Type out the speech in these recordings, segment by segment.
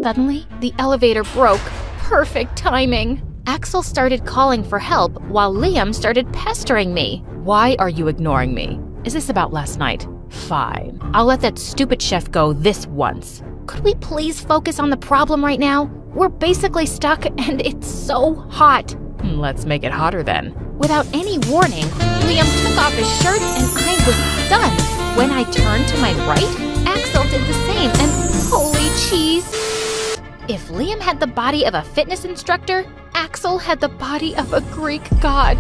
Suddenly, the elevator broke. Perfect timing. Axel started calling for help while Liam started pestering me. Why are you ignoring me? Is this about last night? Fine. I'll let that stupid chef go this once. Could we please focus on the problem right now? We're basically stuck and it's so hot. Let's make it hotter then. Without any warning, Liam took off his shirt and I was stunned. When I turned to my right, Axel did the same and holy cheese. If Liam had the body of a fitness instructor, Axel had the body of a Greek god.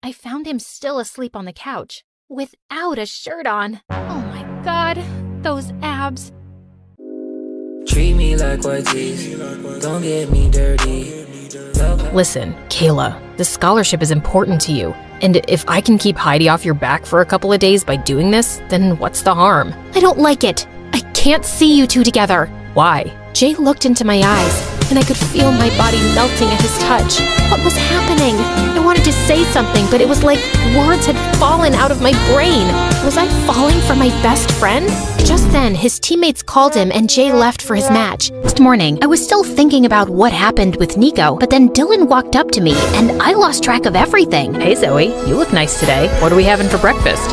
I found him still asleep on the couch, without a shirt on. Oh my god, those abs. Treat me like white teeth, don't get me dirty. Listen, Kayla, this scholarship is important to you. And if I can keep Heidi off your back for a couple of days by doing this, then what's the harm? I don't like it. I can't see you two together. Why? Jay looked into my eyes, and I could feel my body melting at his touch. What was happening? I wanted to say something, but it was like words had fallen out of my brain. Was I falling for my best friend? Just then, his teammates called him and Jay left for his match. Next morning, I was still thinking about what happened with Nico, but then Dylan walked up to me and I lost track of everything. Hey Zoe, you look nice today. What are we having for breakfast?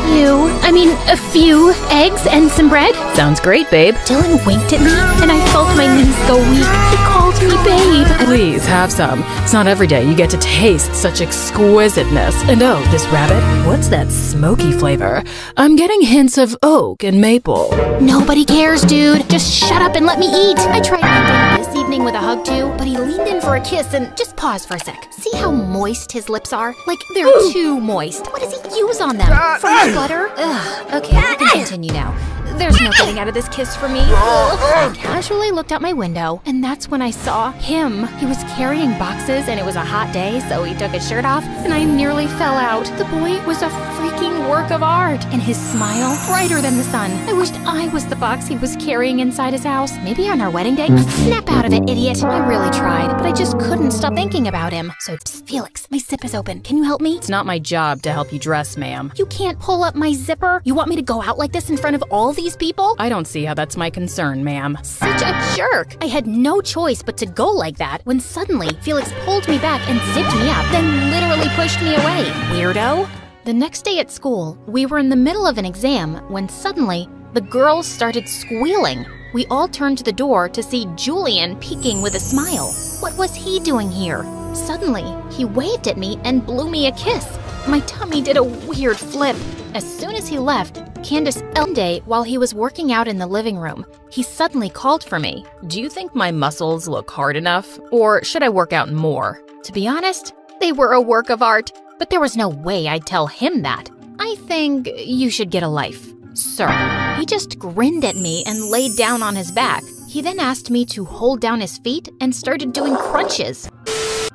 A few eggs and some bread. Sounds great, babe. Dylan winked at me and I felt my knees go weak. He called me babe. Please, have some. It's not every day you get to taste such exquisiteness. And oh, this rabbit, what's that smoky flavor? I'm getting hints of oak and maple. Nobody cares, dude. Just shut up and let me eat. I tried ending this evening with a hug too, but he leaned in for a kiss and just pause for a sec. See how moist his lips are? Like they're too moist. What does he use on them? Fresh butter? Ugh, okay, we can continue now. There's no getting out of this kiss for me. I casually looked out my window, and that's when I saw him. He was carrying boxes, and it was a hot day, so he took his shirt off, and I nearly fell out. The boy was a freaking work of art, and his smile brighter than the sun. I wished I was the box he was carrying inside his house. Maybe on our wedding day? Snap out of it, idiot. I really tried, but I just couldn't stop thinking about him. So, psst, Felix, my zip is open. Can you help me? It's not my job to help you dress, ma'am. You can't pull up my zipper? You want me to go out like this in front of all these people? I don't see how that's my concern, ma'am. Such a jerk! I had no choice but to go like that when suddenly Felix pulled me back and zipped me up, then literally pushed me away. Weirdo! The next day at school, we were in the middle of an exam when suddenly the girls started squealing. We all turned to the door to see Julian peeking with a smile. What was he doing here? Suddenly, he waved at me and blew me a kiss. My tummy did a weird flip. As soon as he left, Candace one day while he was working out in the living room, he suddenly called for me. Do you think my muscles look hard enough? Or should I work out more? To be honest, they were a work of art, but there was no way I'd tell him that. I think you should get a life, sir. He just grinned at me and laid down on his back. He then asked me to hold down his feet and started doing crunches.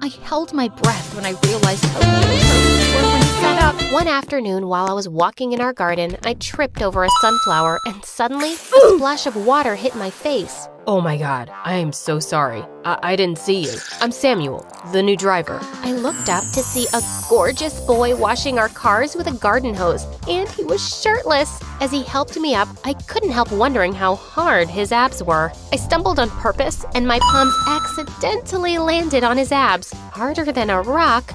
I held my breath when I realized how close our were when he sat up. One afternoon while I was walking in our garden, I tripped over a sunflower and suddenly a splash of water hit my face. Oh my god, I am so sorry. I didn't see you. I'm Samuel, the new driver. I looked up to see a gorgeous boy washing our cars with a garden hose, and he was shirtless. As he helped me up, I couldn't help wondering how hard his abs were. I stumbled on purpose, and my palms accidentally landed on his abs, harder than a rock.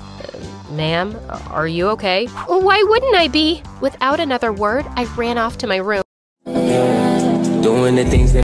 Ma'am, are you okay? Why wouldn't I be? Without another word, I ran off to my room. Doing the things that